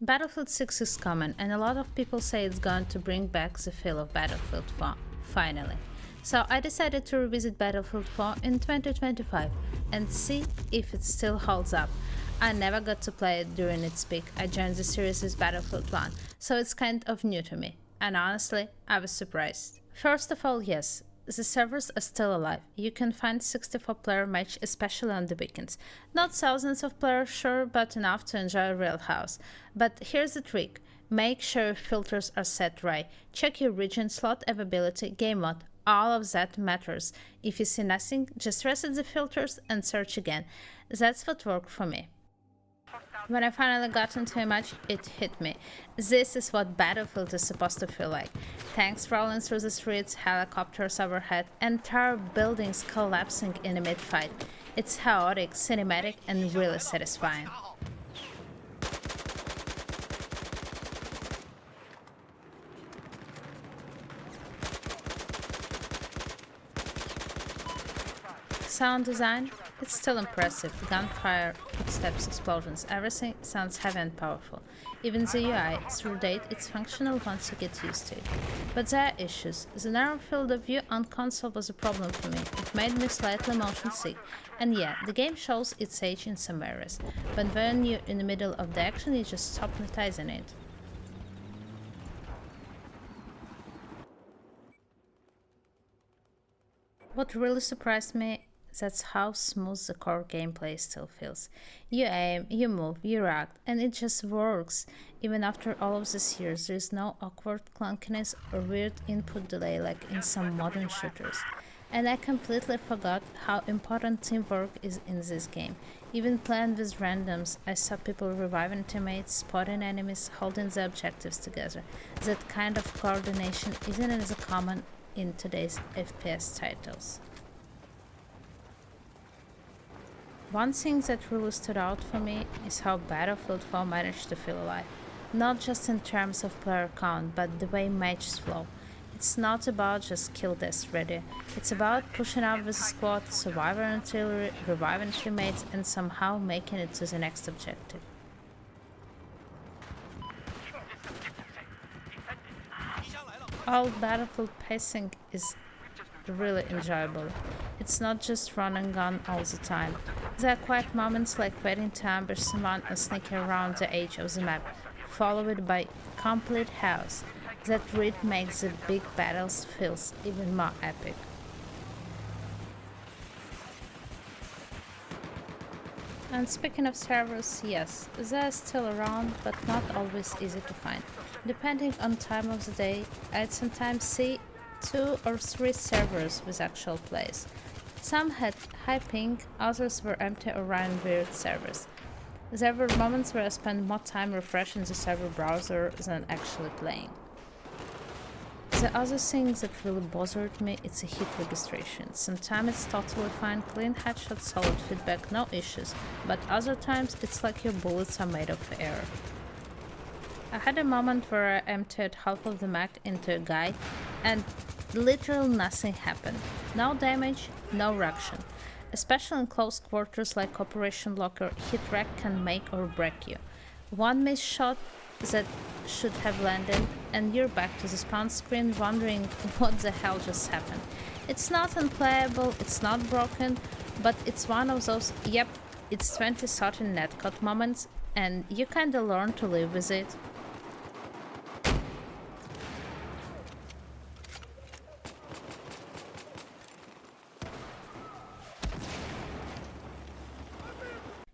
Battlefield 6 is coming, and a lot of people say it's going to bring back the feel of Battlefield 4, finally. So I decided to revisit Battlefield 4 in 2025 and see if it still holds up. I never got to play it during its peak. I joined the series with Battlefield 1, so it's kind of new to me. And honestly, I was surprised. First of all, yes, the servers are still alive. You can find 64-player match, especially on the weekends. Not thousands of players, sure, but enough to enjoy a real house. But here's the trick. Make sure filters are set right. Check your region, slot availability, game mode. All of that matters. If you see nothing, just reset the filters and search again. That's what worked for me. When I finally got into a match, it hit me. This is what Battlefield is supposed to feel like. Tanks rolling through the streets, helicopters overhead, entire buildings collapsing in a mid-fight. It's chaotic, cinematic, and really satisfying. Sound design? It's still impressive. Gunfire, footsteps, explosions, everything sounds heavy and powerful. Even the UI, through date, it's functional once you get used to it. But there are issues. The narrow field of view on console was a problem for me. It made me slightly motion sick. And yeah, the game shows its age in some areas. But when you're in the middle of the action, you just stop noticing it. What really surprised me, that's how smooth the core gameplay still feels. You aim, you move, you react, and it just works. Even after all of these years, there is no awkward clunkiness or weird input delay like in some modern shooters. And I completely forgot how important teamwork is in this game. Even playing with randoms, I saw people reviving teammates, spotting enemies, holding the objectives together. That kind of coordination isn't as common in today's FPS titles. One thing that really stood out for me is how Battlefield 4 managed to feel alive. Not just in terms of player count, but the way matches flow. It's not about just kill death ready. It's about pushing up with a squad, survivor artillery, reviving teammates, and somehow making it to the next objective. All Battlefield pacing is really enjoyable. It's not just run and gun all the time. There are quiet moments like waiting to ambush someone and sneaking around the edge of the map, followed by complete chaos. That really makes the big battles feel even more epic. And speaking of servers, yes, they're still around, but not always easy to find. Depending on time of the day, I'd sometimes see 2 or 3 servers with actual plays. Some had high ping, others were empty or ran weird servers. There were moments where I spent more time refreshing the server browser than actually playing. The other thing that really bothered me is the hit registration. Sometimes it's totally fine, clean headshot, solid feedback, no issues, but other times it's like your bullets are made of air. I had a moment where I emptied half of the mag into a guy and literally nothing happened. No damage, no reaction. Especially in close quarters like Operation Locker, hit rec can make or break you. One missed shot that should have landed and you're back to the spawn screen wondering what the hell just happened. It's not unplayable, it's not broken, but it's one of those, yep, it's 2013 netcode moments and you kinda learn to live with it.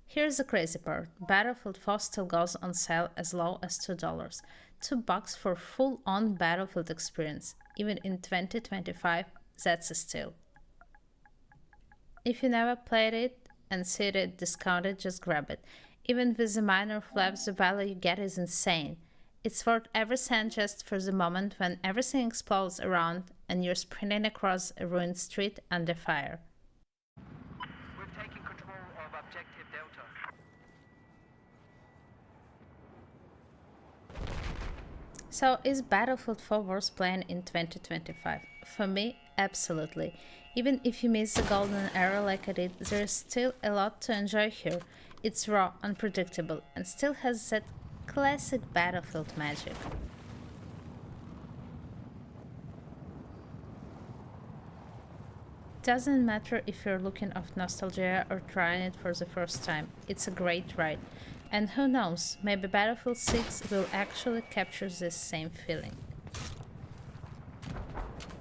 Here's the crazy part. Battlefield 4 still goes on sale as low as $2. $2 for full-on Battlefield experience. Even in 2025, that's a steal. If you never played it and see it discounted, just grab it. Even with the minor flaps, the value you get is insane. It's worth every cent just for the moment when everything explodes around and you're sprinting across a ruined street under fire. We've taken control of Objective Delta. So is Battlefield 4 worth playing in 2025? For me, absolutely. Even if you miss the golden era like I did, there is still a lot to enjoy here. It's raw, unpredictable, and still has that Classic Battlefield magic. Doesn't matter if you're looking off nostalgia or trying it for the first time, it's a great ride. And who knows, maybe Battlefield 6 will actually capture this same feeling.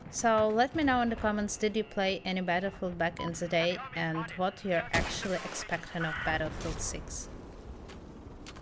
So let me know in the comments, did you play any Battlefield back in the day and what you're actually expecting of Battlefield 6.